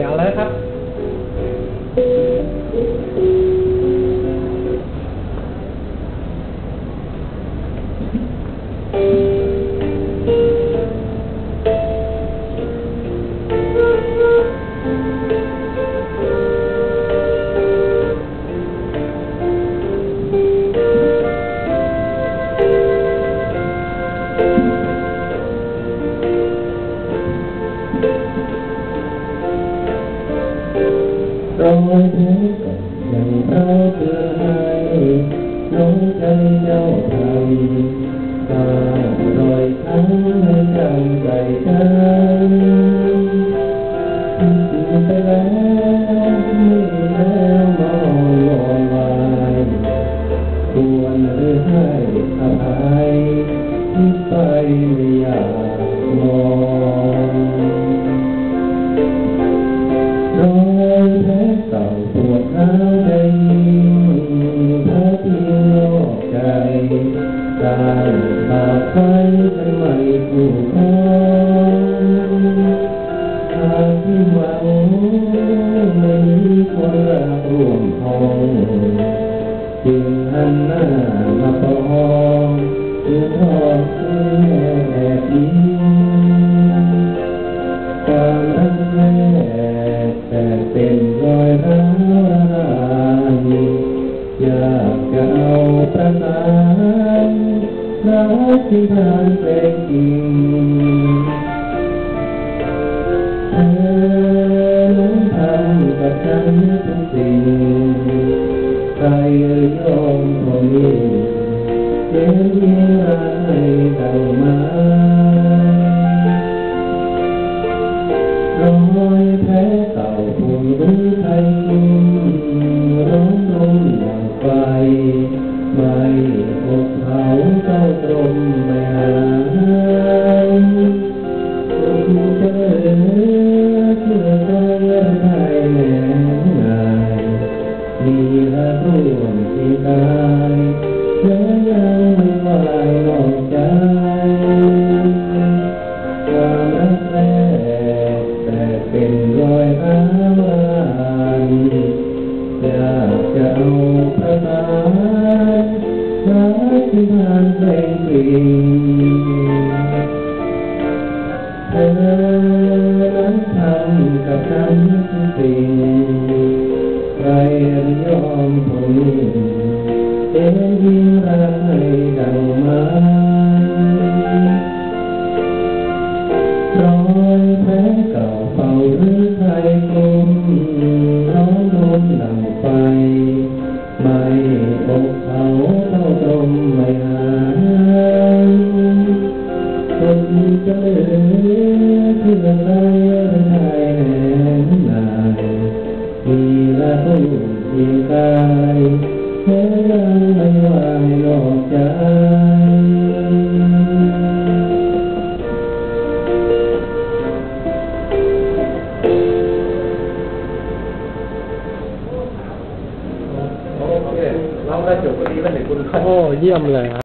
เอาแล้วครับรอยแผลก่อนยังเราเตือนให้น้องใจเจ้าทำตารอยช้ำให้จำใจฉันไปแล้วไม่แล้วมองวอนวายควรหรือให้อภัยที่ไปไม่อยากมองรอยแผลเก่าปวดร้าวใจเธอที่นอกใจสร้างบาปไว้ฉันไม่คู่ครองหากที่หวังไม่มีคนรักร่วมห้องจึงหันหน้ามาปองเพื่อทอดเสื้อแอบยิ้มความรักแรกแต่เป็นรอยร้าวอยากจะเอาประสานรักที่ผ่านเป็นจริงเธอนั้นทำกับฉันทุกสิ่งใครยอมทนเจ็บยิ่งร้ายดังมารอยแผลเก่าฝุ่นหรือไทยร้อนรนอย่างไฟไม่อกเขาเจ้าตรงไม่หายคุณจะเหลือเชื่อใจไทยแน่นายมีละร่วมที่กายและยังไม่ไหวนอกใจความรักแรกแต่เป็นรอยร้าวอยากจะเอาประสานรักที่ผ่านเพลงจริงเธอนั้นทำกับฉันทุกสิ่งใครยอมทนเอ็นยิ่งรักให้ดังมารอยแผลเก่าเฝ้าหรือไทยกลมร้อนรนดังไฟไม่อกเขาเท่าตรงไม่หายคนจะเหลือเพื่อไรไทยแน่นายมีละตุ้มที่กายแค่ยังไม่ไหวนอกใจเราได้จบพอดีแล้วเห็นคุณโอ้เยี่ยมเลยครับ